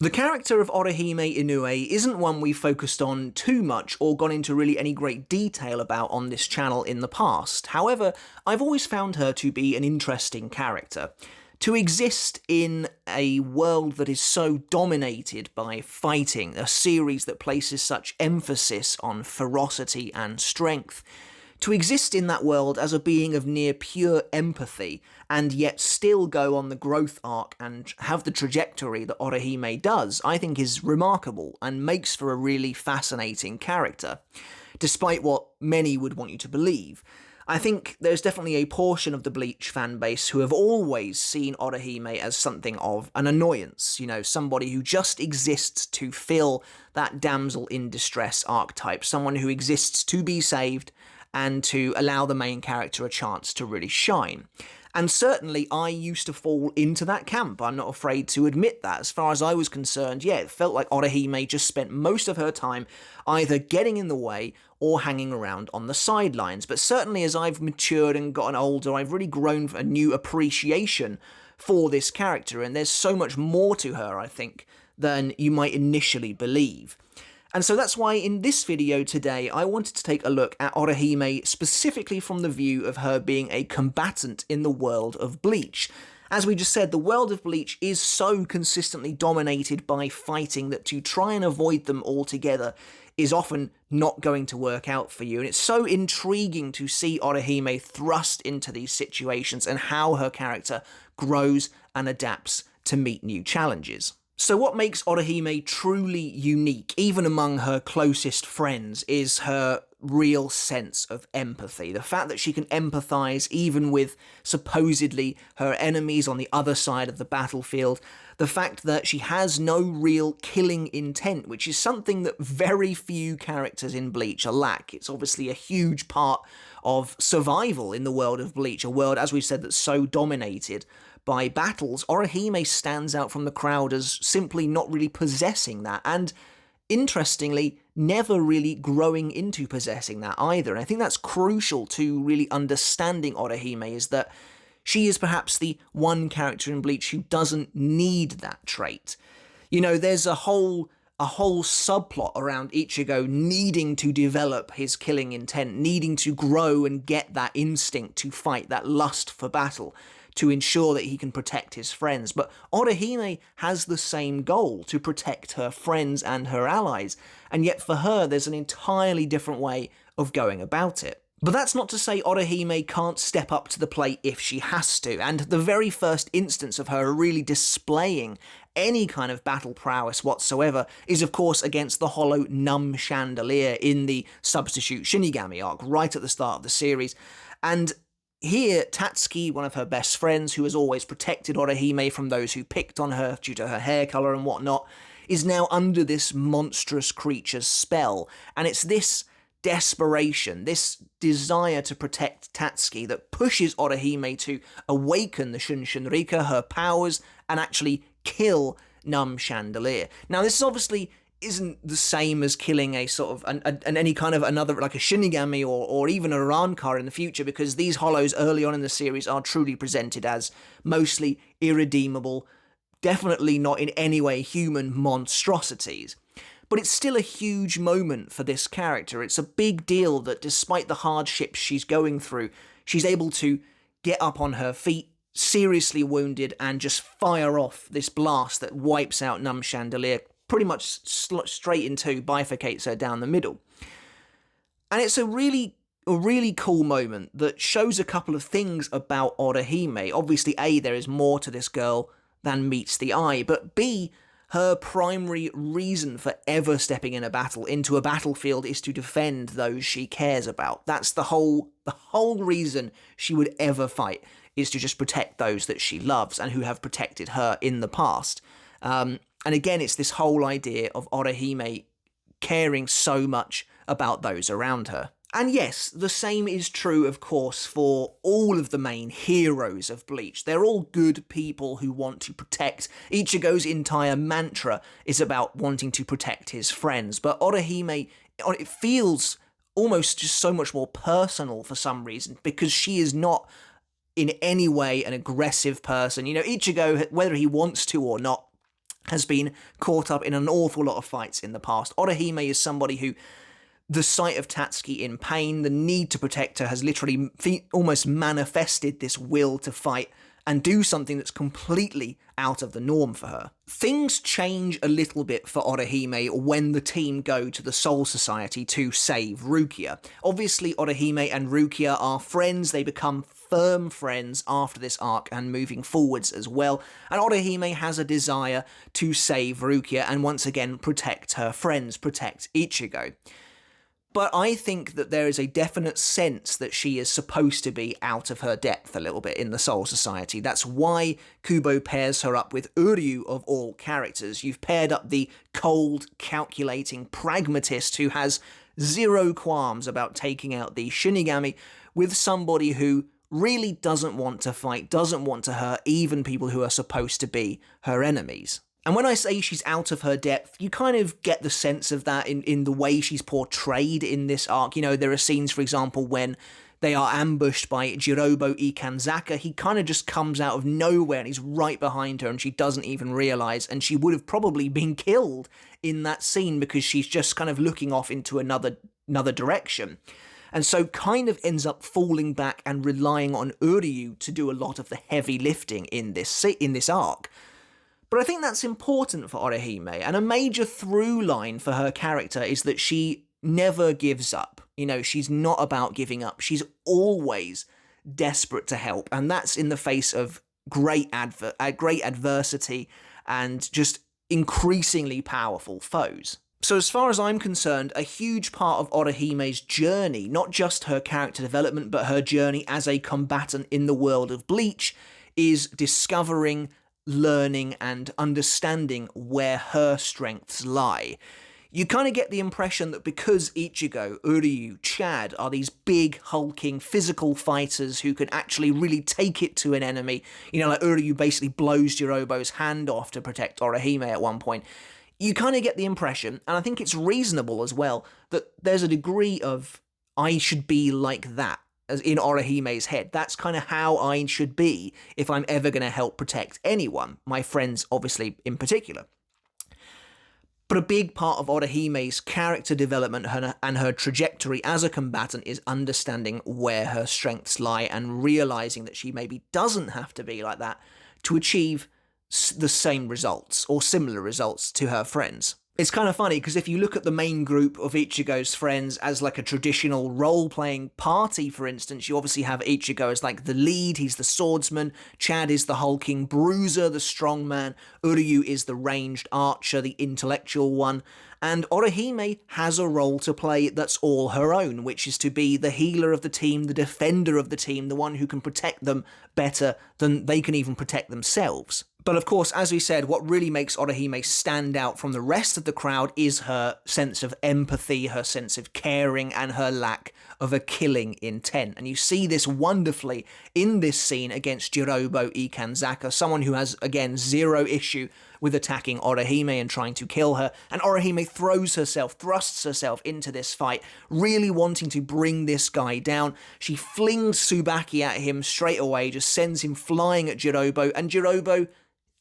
The character of Orihime Inoue isn't one we focused on too much or gone into really any great detail about on this channel in the past. However, I've always found her to be an interesting character. To exist in a world that is so dominated by fighting, a series that places such emphasis on ferocity and strength, to exist in that world as a being of near pure empathy, and yet still go on the growth arc and have the trajectory that Orihime does, I think is remarkable and makes for a really fascinating character, despite what many would want you to believe. I think there's definitely a portion of the Bleach fanbase who have always seen Orihime as something of an annoyance, somebody who just exists to fill that damsel in distress archetype, someone who exists to be saved and to allow the main character a chance to really shine. And certainly I used to fall into that camp, I'm not afraid to admit that. As far as I was concerned, yeah, it felt like Orihime just spent most of her time either getting in the way or hanging around on the sidelines. But certainly as I've matured and gotten older, I've really grown a new appreciation for this character, and there's so much more to her, I think, than you might initially believe. And so that's why in this video today, I wanted to take a look at Orihime specifically from the view of her being a combatant in the world of Bleach. As we just said, the world of Bleach is so consistently dominated by fighting that to try and avoid them altogether is often not going to work out for you. And it's so intriguing to see Orihime thrust into these situations and how her character grows and adapts to meet new challenges. So what makes Orihime truly unique, even among her closest friends, is her real sense of empathy. The fact that she can empathize even with supposedly her enemies on the other side of the battlefield. The fact that she has no real killing intent, which is something that very few characters in Bleach lack. It's obviously a huge part of survival in the world of Bleach, a world, as we said, that's so dominated by battles. Orihime stands out from the crowd as simply not really possessing that, and interestingly, never really growing into possessing that either. And I think that's crucial to really understanding Orihime, is that she is perhaps the one character in Bleach who doesn't need that trait. There's a whole subplot around Ichigo needing to develop his killing intent, needing to grow and get that instinct to fight, that lust for battle, to ensure that he can protect his friends. But Orihime has the same goal, to protect her friends and her allies, and yet for her there's an entirely different way of going about it. But that's not to say Orihime can't step up to the plate if she has to, and the very first instance of her really displaying any kind of battle prowess whatsoever is of course against the hollow Numb Chandelier in the Substitute Shinigami arc, right at the start of the series. And here, Tatsuki, one of her best friends, who has always protected Orihime from those who picked on her due to her hair colour and whatnot, is now under this monstrous creature's spell. And it's this desperation, this desire to protect Tatsuki, that pushes Orihime to awaken the Shunshinrika, her powers, and actually kill Numb Chandelier. Now, this is obviously isn't the same as killing a sort of any kind of another, like a Shinigami or even a Rancor in the future, because these hollows early on in the series are truly presented as mostly irredeemable, definitely not in any way human monstrosities. But it's still a huge moment for this character. It's a big deal that despite the hardships she's going through, she's able to get up on her feet, seriously wounded, and just fire off this blast that wipes out Numb Chandelier pretty much straight in two, bifurcates her down the middle. And it's a really cool moment that shows a couple of things about Orihime. Obviously, A, there is more to this girl than meets the eye, but B, her primary reason for ever stepping into a battlefield is to defend those she cares about. That's the whole reason she would ever fight, is to just protect those that she loves and who have protected her in the past. And again, it's this whole idea of Orihime caring so much about those around her. And yes, the same is true, of course, for all of the main heroes of Bleach. They're all good people who want to protect. Ichigo's entire mantra is about wanting to protect his friends, but Orihime, it feels almost just so much more personal for some reason, because she is not in any way an aggressive person. Ichigo, whether he wants to or not, has been caught up in an awful lot of fights in the past. Orihime is somebody who, the sight of Tatsuki in pain, the need to protect her, has literally almost manifested this will to fight and do something that's completely out of the norm for her. Things change a little bit for Orihime when the team go to the Soul Society to save Rukia. Obviously, Orihime and Rukia are friends. They become firm friends after this arc and moving forwards as well. And Orihime has a desire to save Rukia and once again protect her friends, protect Ichigo. But I think that there is a definite sense that she is supposed to be out of her depth a little bit in the Soul Society. That's why Kubo pairs her up with Uryu of all characters. You've paired up the cold, calculating pragmatist who has zero qualms about taking out the Shinigami with somebody who really doesn't want to fight, doesn't want to hurt even people who are supposed to be her enemies. And when I say she's out of her depth, you kind of get the sense of that in the way she's portrayed in this arc. You know, there are scenes, for example, when they are ambushed by Jirobo Ikanzaka. He kind of just comes out of nowhere and he's right behind her and she doesn't even realise, and she would have probably been killed in that scene because she's just kind of looking off into another direction. And so kind of ends up falling back and relying on Uryu to do a lot of the heavy lifting in this arc. But I think that's important for Orihime, and a major through line for her character is that she never gives up. You know, she's not about giving up. She's always desperate to help, and that's in the face of great adversity and just increasingly powerful foes. So as far as I'm concerned, a huge part of Orihime's journey, not just her character development, but her journey as a combatant in the world of Bleach, is discovering, learning and understanding where her strengths lie. You kind of get the impression that because Ichigo, Uryu, Chad are these big, hulking, physical fighters who can actually really take it to an enemy, you know, like Uryu basically blows Jirobo's hand off to protect Orihime at one point, you kind of get the impression, and I think it's reasonable as well, that there's a degree of, I should be like that, as in Orihime's head. That's kind of how I should be if I'm ever going to help protect anyone, my friends obviously in particular. But a big part of Orihime's character development and her trajectory as a combatant is understanding where her strengths lie and realising that she maybe doesn't have to be like that to achieve the same results or similar results to her friends. It's kind of funny because if you look at the main group of Ichigo's friends as like a traditional role-playing party, for instance, you obviously have Ichigo as like the lead, he's the swordsman, Chad is the hulking bruiser, the strongman, Uryu is the ranged archer, the intellectual one, and Orihime has a role to play that's all her own, which is to be the healer of the team, the defender of the team, the one who can protect them better than they can even protect themselves. But of course, as we said, what really makes Orihime stand out from the rest of the crowd is her sense of empathy, her sense of caring, and her lack of a killing intent. And you see this wonderfully in this scene against Jirobo Ikanzaka, someone who has, again, zero issue with attacking Orihime and trying to kill her. And Orihime thrusts herself into this fight, really wanting to bring this guy down. She flings Tsubaki at him straight away, just sends him flying at Jirobo, and Jirobo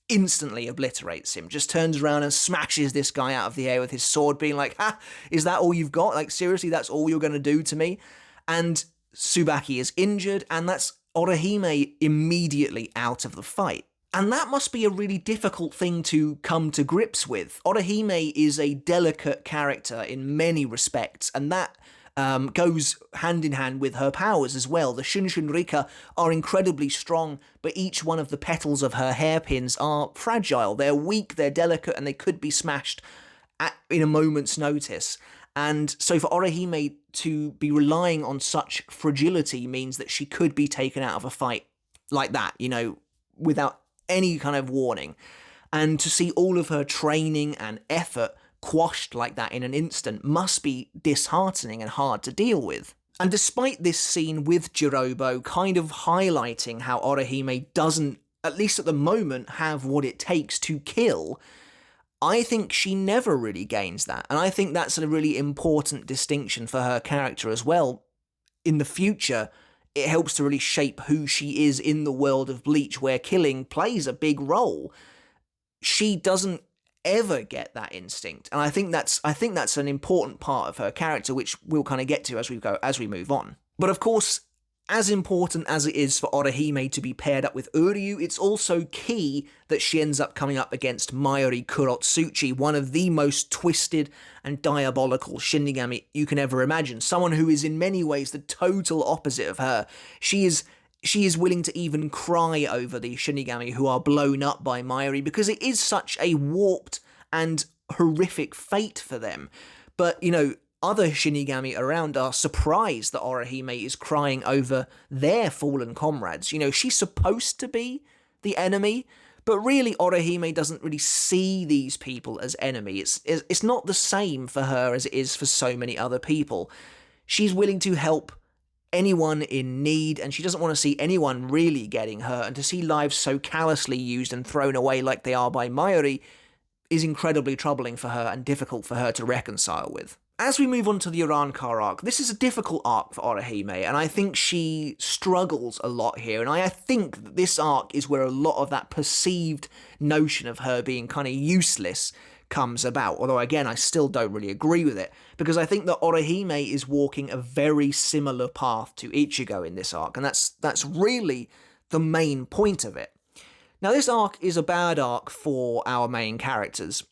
instantly obliterates him, just turns around and smashes this guy out of the air with his sword, being like, ha, is that all you've got? Like, seriously, that's all you're going to do to me? And Tsubaki is injured, and that's Orihime immediately out of the fight. And that must be a really difficult thing to come to grips with. Orihime is a delicate character in many respects, and that goes hand in hand with her powers as well. The Shunshin Rika are incredibly strong, but each one of the petals of her hairpins are fragile. They're weak, they're delicate, and they could be smashed in a moment's notice. And so for Orihime to be relying on such fragility means that she could be taken out of a fight like that, you know, without any kind of warning. And to see all of her training and effort quashed like that in an instant must be disheartening and hard to deal with. And despite this scene with Jirobo kind of highlighting how Orihime doesn't, at least at the moment, have what it takes to kill, I think she never really gains that. And I think that's a really important distinction for her character as well. In the future, it helps to really shape who she is in the world of Bleach, where killing plays a big role. She doesn't ever get that instinct. And I think that's an important part of her character, which we'll kind of get to as we move on. But of course, as important as it is for Orihime to be paired up with Uryu, it's also key that she ends up coming up against Mayuri Kurotsuchi, one of the most twisted and diabolical Shinigami you can ever imagine. Someone who is in many ways the total opposite of her. She is willing to even cry over the Shinigami who are blown up by Mayuri because it is such a warped and horrific fate for them. But, other Shinigami around are surprised that Orihime is crying over their fallen comrades. She's supposed to be the enemy, but really Orihime doesn't really see these people as enemy. It's not the same for her as it is for so many other people. She's willing to help anyone in need, and she doesn't want to see anyone really getting hurt, and to see lives so callously used and thrown away like they are by Mayuri is incredibly troubling for her and difficult for her to reconcile with. As we move on to the Urankar arc, this is a difficult arc for Orihime, and I think she struggles a lot here, and I think that this arc is where a lot of that perceived notion of her being kind of useless comes about, although again, I still don't really agree with it, because I think that Orihime is walking a very similar path to Ichigo in this arc, and that's really the main point of it. Now, this arc is a bad arc for our main characters,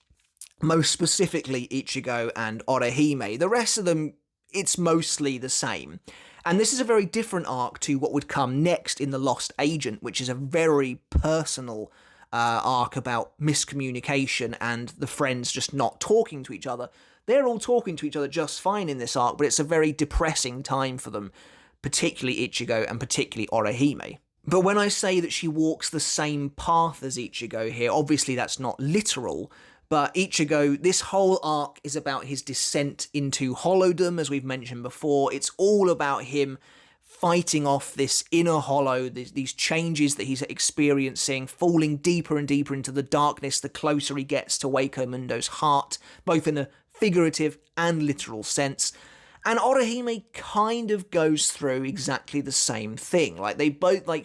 most specifically Ichigo and Orihime. The rest of them, it's mostly the same. And this is a very different arc to what would come next in The Lost Agent, which is a very personal arc about miscommunication and the friends just not talking to each other. They're all talking to each other just fine in this arc, but it's a very depressing time for them, particularly Ichigo and particularly Orihime. But when I say that she walks the same path as Ichigo here, obviously that's not literal, but Ichigo, this whole arc is about his descent into hollowdom, as we've mentioned before. It's all about him fighting off this inner hollow, these changes that he's experiencing, falling deeper and deeper into the darkness the closer he gets to Waco Mundo's heart, both in a figurative and literal sense. And Orihime kind of goes through exactly the same thing.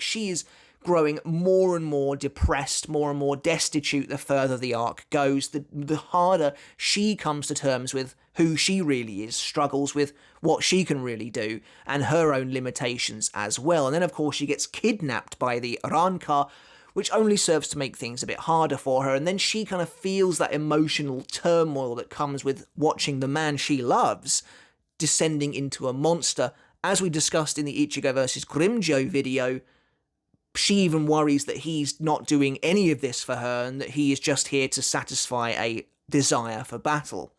She is growing more and more depressed, more and more destitute the further the arc goes, the harder she comes to terms with who she really is, struggles with what she can really do, and her own limitations as well. And then, of course, she gets kidnapped by the Rankar, which only serves to make things a bit harder for her, and then she kind of feels that emotional turmoil that comes with watching the man she loves descending into a monster. As we discussed in the Ichigo vs. Grimmjow video, she even worries that he's not doing any of this for her and that he is just here to satisfy a desire for battle.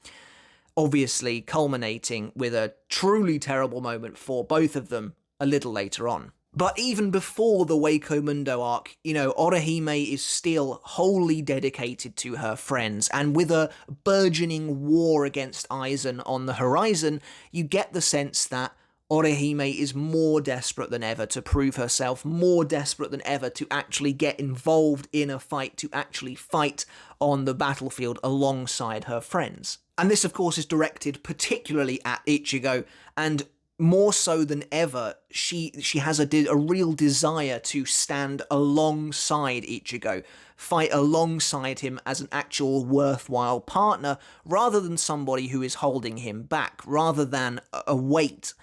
Obviously culminating with a truly terrible moment for both of them a little later on. But even before the Waco Mundo arc, Orihime is still wholly dedicated to her friends, and with a burgeoning war against Aizen on the horizon, you get the sense that Orihime is more desperate than ever to prove herself, more desperate than ever to actually get involved in a fight, to actually fight on the battlefield alongside her friends. And this, of course, is directed particularly at Ichigo, and more so than ever, she has a real desire to stand alongside Ichigo, fight alongside him as an actual worthwhile partner, rather than somebody who is holding him back, rather than a weight.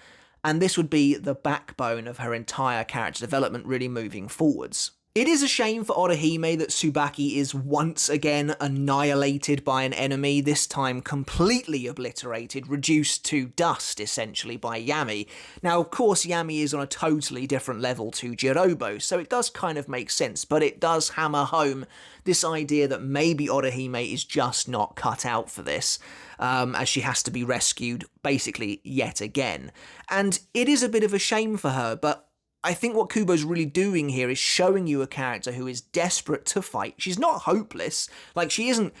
And this would be the backbone of her entire character development really moving forwards. It is a shame for Orihime that Tsubaki is once again annihilated by an enemy, this time completely obliterated, reduced to dust essentially by Yami. Now, of course, Yami is on a totally different level to Jirobo, so it does kind of make sense, but it does hammer home this idea that maybe Orihime is just not cut out for this, as she has to be rescued basically yet again. And it is a bit of a shame for her, but I think what Kubo's really doing here is showing you a character who is desperate to fight. She's not hopeless. She isn't,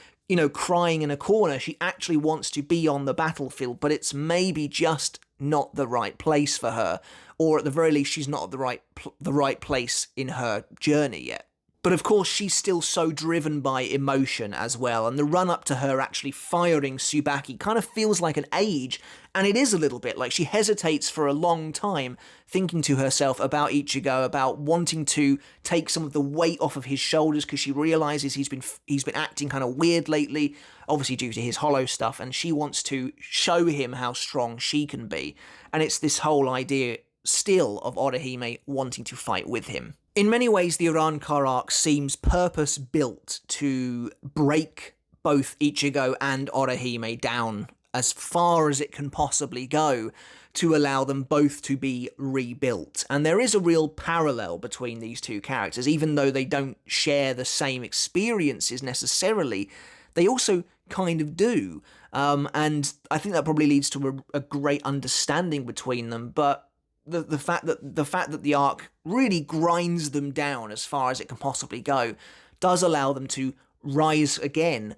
crying in a corner. She actually wants to be on the battlefield, but it's maybe just not the right place for her. Or at the very least, she's not at the right place in her journey yet. But of course, she's still so driven by emotion as well, and the run-up to her actually firing Tsubaki kind of feels like an age, and it is a little bit. Like, she hesitates for a long time, thinking to herself about Ichigo, about wanting to take some of the weight off of his shoulders, because she realises he's been acting kind of weird lately, obviously due to his hollow stuff, and she wants to show him how strong she can be. And it's this whole idea still of Orihime wanting to fight with him. In many ways, the Urankar arc seems purpose-built to break both Ichigo and Orihime down as far as it can possibly go, to allow them both to be rebuilt. And there is a real parallel between these two characters, even though they don't share the same experiences necessarily, they also kind of do. And I think that probably leads to a great understanding between them, but the fact that the arc really grinds them down as far as it can possibly go does allow them to rise again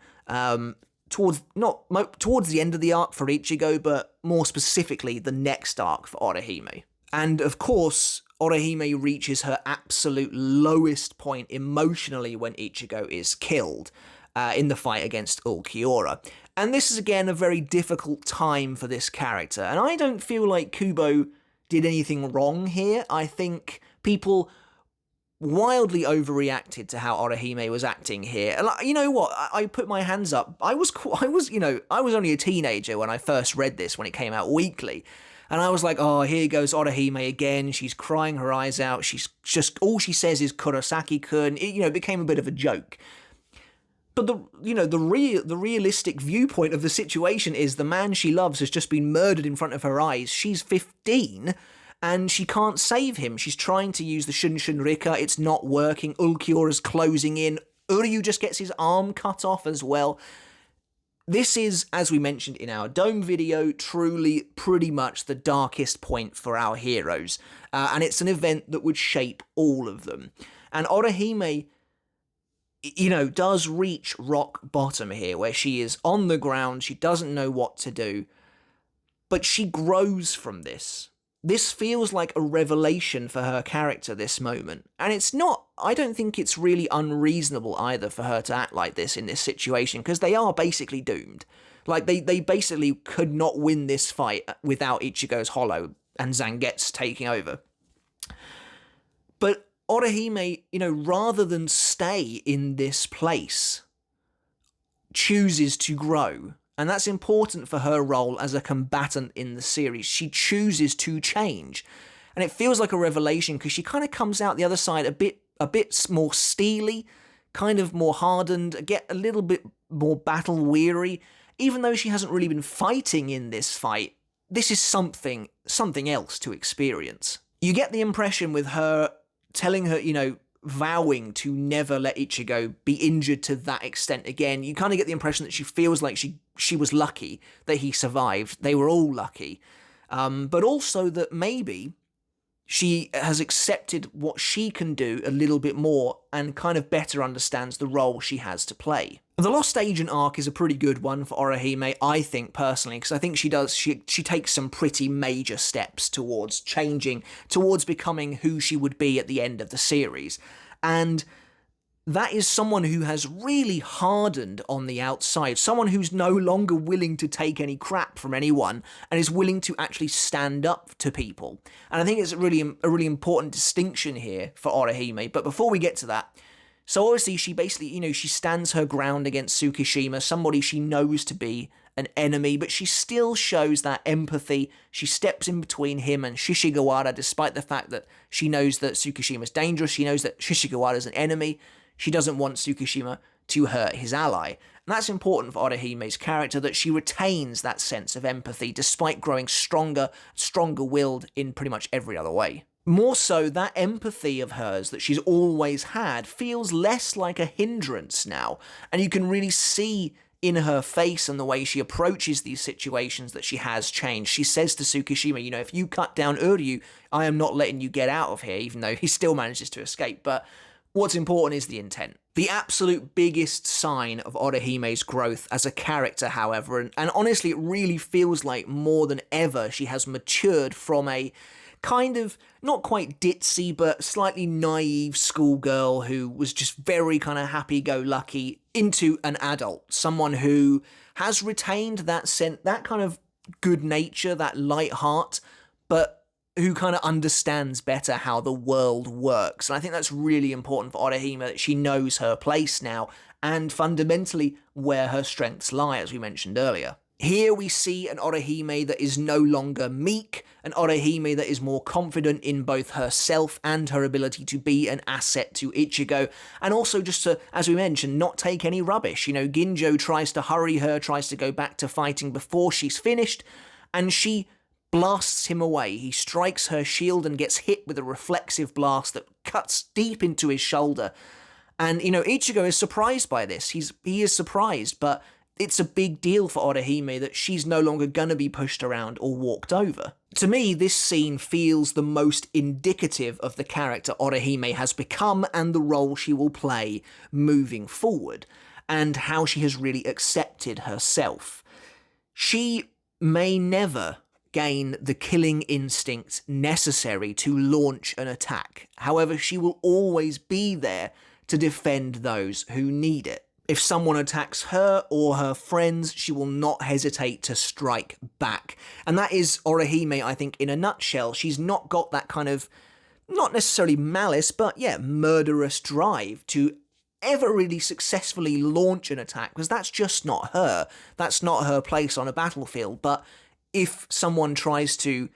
towards the end of the arc for Ichigo, but more specifically the next arc for Orihime. And of course, Orihime reaches her absolute lowest point emotionally when Ichigo is killed in the fight against Ulquiorra. And this is again a very difficult time for this character, and I don't feel like Kubo did anything wrong here. I think people wildly overreacted to how Orihime was acting here. And you know what? I put my hands up. I was only a teenager when I first read this, when it came out weekly. And I was like, oh, here goes Orihime again. She's crying her eyes out. She's just, all she says is Kurosaki-kun. It became a bit of a joke. But the realistic viewpoint of the situation is the man she loves has just been murdered in front of her eyes. She's 15 and she can't save him. She's trying to use the Shunshin Rika. It's not working. Ulquiorra's closing in. Uryu just gets his arm cut off as well. This is, as we mentioned in our Dome video, truly pretty much the darkest point for our heroes. And it's an event that would shape all of them. And Orihime, does reach rock bottom here, where she is on the ground, she doesn't know what to do, but she grows from this. This feels like a revelation for her character, this moment, and I don't think it's really unreasonable either for her to act like this in this situation, because they are basically doomed. Like, they basically could not win this fight without Ichigo's hollow and Zangetsu taking over. But Orihime, rather than stay in this place, chooses to grow. And that's important for her role as a combatant in the series. She chooses to change. And it feels like a revelation, because she kind of comes out the other side a bit more steely, kind of more hardened, get a little bit more battle weary. Even though she hasn't really been fighting in this fight, this is something else to experience. You get the impression with her telling her, vowing to never let Ichigo be injured to that extent again. You kind of get the impression that she feels like she was lucky that he survived. They were all lucky. But also that maybe she has accepted what she can do a little bit more and kind of better understands the role she has to play. The Lost Agent arc is a pretty good one for Orihime, I think, personally, because I think she takes some pretty major steps towards changing, towards becoming who she would be at the end of the series. And that is someone who has really hardened on the outside, someone who's no longer willing to take any crap from anyone and is willing to actually stand up to people. And I think it's a really important distinction here for Orihime. But before we get to that, so obviously she basically, she stands her ground against Tsukishima, somebody she knows to be an enemy, but she still shows that empathy. She steps in between him and Shishigawara, despite the fact that she knows that Tsukishima's dangerous. She knows that Shishigawara's an enemy. She doesn't want Tsukishima to hurt his ally. And that's important for Orihime's character, that she retains that sense of empathy despite growing stronger-willed in pretty much every other way. More so, that empathy of hers that she's always had feels less like a hindrance now, and you can really see in her face and the way she approaches these situations that she has changed. She says to Tsukishima, if you cut down Uryu, I am not letting you get out of here, even though he still manages to escape. But what's important is the intent. The absolute biggest sign of Orihime's growth as a character, however, and honestly it really feels like more than ever she has matured from a kind of, not quite ditzy, but slightly naive schoolgirl who was just very kind of happy-go-lucky into an adult. Someone who has retained that kind of good nature, that light heart, but who kind of understands better how the world works. And I think that's really important for Orihime, that she knows her place now, and fundamentally where her strengths lie, as we mentioned earlier. Here we see an Orihime that is no longer meek, an Orihime that is more confident in both herself and her ability to be an asset to Ichigo, and also just to, as we mentioned, not take any rubbish. You know, Ginjo tries to hurry her, tries to go back to fighting before she's finished, and she blasts him away. He strikes her shield and gets hit with a reflexive blast that cuts deep into his shoulder. And, you know, Ichigo is surprised by this. He is surprised, but it's a big deal for Orihime that she's no longer gonna be pushed around or walked over. To me, this scene feels the most indicative of the character Orihime has become and the role she will play moving forward, and how she has really accepted herself. She may never gain the killing instinct necessary to launch an attack. However, she will always be there to defend those who need it. If someone attacks her or her friends, she will not hesitate to strike back. And that is Orihime, I think, in a nutshell. She's not got that kind of, not necessarily malice, but yeah, murderous drive to ever really successfully launch an attack, because that's just not her. That's not her place on a battlefield. But if someone tries to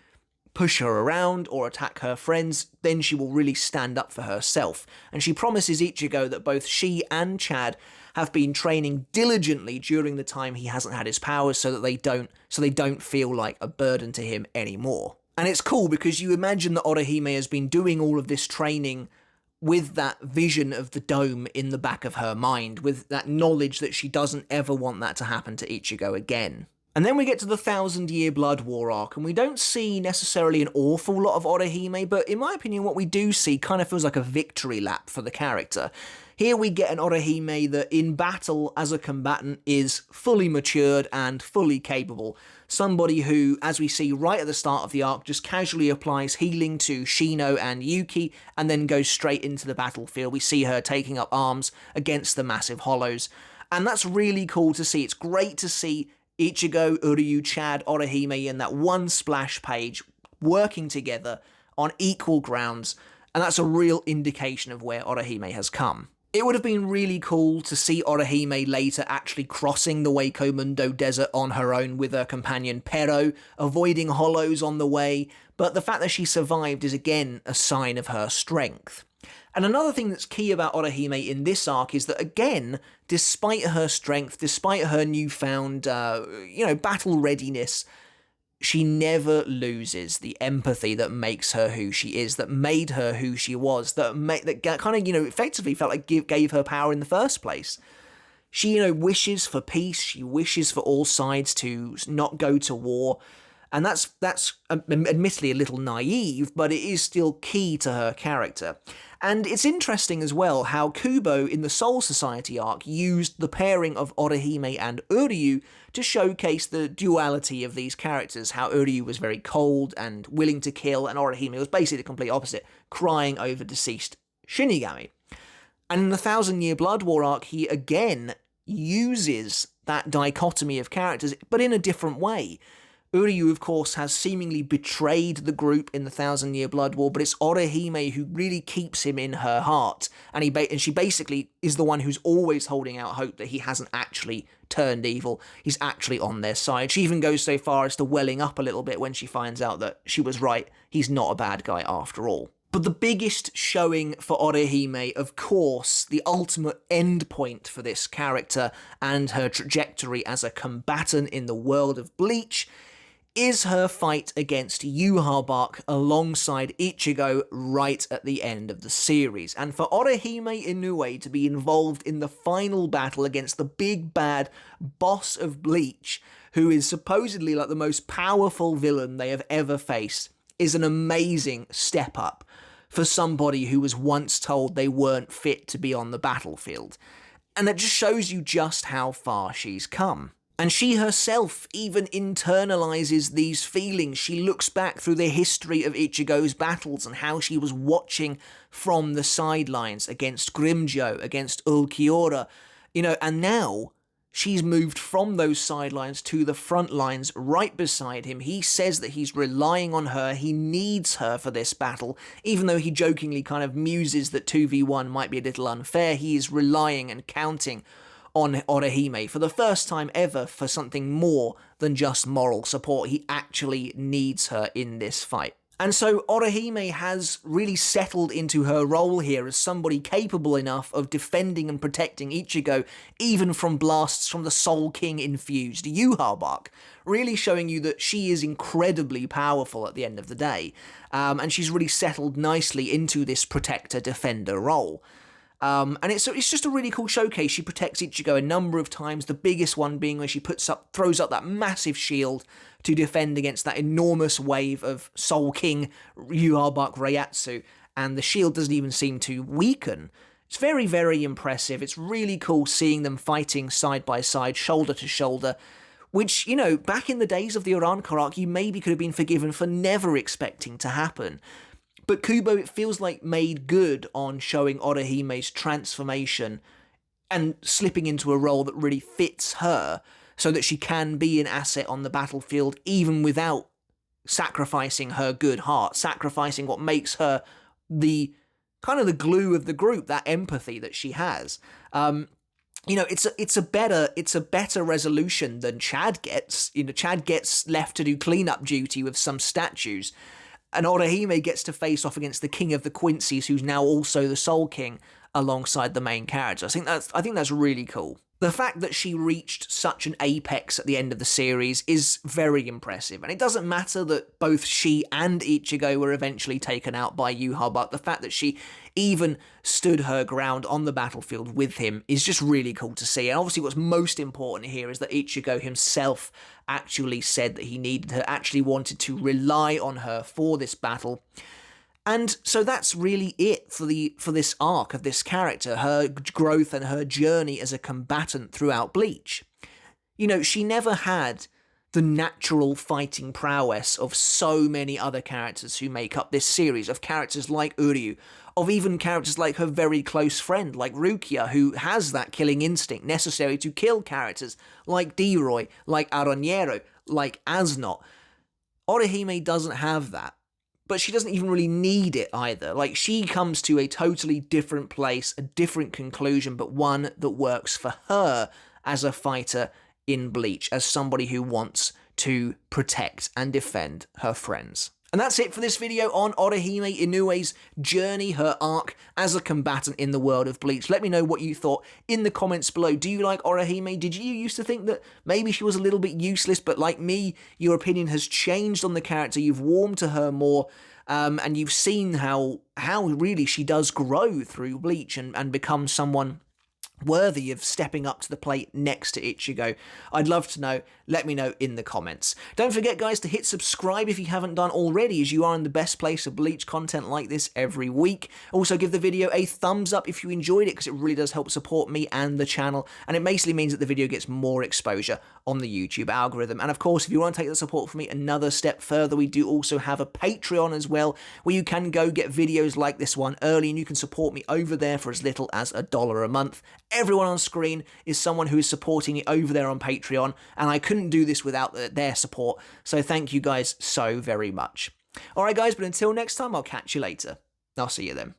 push her around or attack her friends, then she will really stand up for herself. And she promises Ichigo that both she and Chad have been training diligently during the time he hasn't had his powers, so they don't feel like a burden to him anymore. And it's cool because you imagine that Orihime has been doing all of this training with that vision of the dome in the back of her mind, with that knowledge that she doesn't ever want that to happen to Ichigo again. And then we get to the 1,000-Year Blood War arc, and we don't see necessarily an awful lot of Orihime, but in my opinion what we do see kind of feels like a victory lap for the character. Here we get an Orihime that in battle as a combatant is fully matured and fully capable. Somebody who, as we see right at the start of the arc, just casually applies healing to Shino and Yuki and then goes straight into the battlefield. We see her taking up arms against the massive hollows. And that's really cool to see. It's great to see Ichigo, Uryu, Chad, Orihime in that one splash page working together on equal grounds, and that's a real indication of where Orihime has come. It would have been really cool to see Orihime later actually crossing the Hueco Mundo Desert on her own with her companion Pero, avoiding hollows on the way, but the fact that she survived is again a sign of her strength. And another thing that's key about Orihime in this arc is that, again, despite her strength, despite her newfound, battle readiness, she never loses the empathy that makes her who she is, that made her who she was, that kind of, effectively felt like gave her power in the first place. She, wishes for peace, she wishes for all sides to not go to war, and that's admittedly a little naive, but it is still key to her character. And it's interesting as well how Kubo in the Soul Society arc used the pairing of Orihime and Uryu to showcase the duality of these characters, how Uryu was very cold and willing to kill, and Orihime was basically the complete opposite, crying over deceased Shinigami. And in the 1,000-Year Blood War arc, he again uses that dichotomy of characters, but in a different way. Uryu, of course, has seemingly betrayed the group in the 1,000-Year Blood War, but it's Orihime who really keeps him in her heart, and she basically is the one who's always holding out hope that he hasn't actually turned evil, he's actually on their side. She even goes so far as to welling up a little bit when she finds out that she was right, he's not a bad guy after all. But the biggest showing for Orihime, of course, the ultimate endpoint for this character and her trajectory as a combatant in the world of Bleach, is her fight against Yhwach alongside Ichigo right at the end of the series. And for Orihime Inoue to be involved in the final battle against the big bad boss of Bleach, who is supposedly like the most powerful villain they have ever faced, is an amazing step up for somebody who was once told they weren't fit to be on the battlefield. And it just shows you just how far she's come. And she herself even internalizes these feelings. She looks back through the history of Ichigo's battles and how she was watching from the sidelines against Grimmjow, against Ulquiorra, and now she's moved from those sidelines to the front lines right beside him. He says that he's relying on her, he needs her for this battle, even though he jokingly kind of muses that 2v1 might be a little unfair. He is relying and counting on Orihime for the first time ever for something more than just moral support. He actually needs her in this fight. And so Orihime has really settled into her role here as somebody capable enough of defending and protecting Ichigo, even from blasts from the Soul King infused Yhwach, really showing you that she is incredibly powerful at the end of the day. And she's really settled nicely into this protector-defender role. And it's just a really cool showcase. She protects Ichigo a number of times, the biggest one being where she throws up that massive shield to defend against that enormous wave of Soul King Yhwach Reiatsu, and the shield doesn't even seem to weaken. It's very, very impressive. It's really cool seeing them fighting side by side, shoulder to shoulder, which, back in the days of the Uranka arc, you maybe could have been forgiven for never expecting to happen. But Kubo, it feels like, made good on showing Orihime's transformation and slipping into a role that really fits her so that she can be an asset on the battlefield even without sacrificing her good heart, sacrificing what makes her the kind of the glue of the group, that empathy that she has. It's a better resolution than Chad gets. Chad gets left to do cleanup duty with some statues, and Orihime gets to face off against the King of the Quincy's, who's now also the Soul King, alongside the main character. I think that's really cool. The fact that she reached such an apex at the end of the series is very impressive, and it doesn't matter that both she and Ichigo were eventually taken out by Yhwach. The fact that she even stood her ground on the battlefield with him is just really cool to see. And obviously what's most important here is that Ichigo himself actually said that he needed her, actually wanted to rely on her for this battle. And so that's really it for this arc of this character, her growth and her journey as a combatant throughout Bleach. She never had the natural fighting prowess of so many other characters who make up this series, of characters like Uryu, of even characters like her very close friend, like Rukia, who has that killing instinct necessary to kill characters like D-Roy, like Aranero, like Asnot. Orihime doesn't have that. But she doesn't even really need it either. She comes to a totally different place, a different conclusion, but one that works for her as a fighter in Bleach, as somebody who wants to protect and defend her friends. And that's it for this video on Orihime Inoue's journey, her arc as a combatant in the world of Bleach. Let me know what you thought in the comments below. Do you like Orihime? Did you used to think that maybe she was a little bit useless, but like me, your opinion has changed on the character, you've warmed to her more, and you've seen how really she does grow through Bleach and become someone worthy of stepping up to the plate next to Ichigo? I'd love to know. Let me know in the comments. Don't forget, guys, to hit subscribe if you haven't done already, as you are in the best place of Bleach content like this every week. Also, give the video a thumbs up if you enjoyed it, because it really does help support me and the channel, and it basically means that the video gets more exposure on the YouTube algorithm. And of course, if you want to take the support from me another step further, we do also have a Patreon as well, where you can go get videos like this one early, and you can support me over there for as little as $1 a month. Everyone on screen is someone who is supporting me over there on Patreon, and I couldn't do this without their support, so thank you guys so very much. Alright guys, but until next time, I'll catch you later. I'll see you then.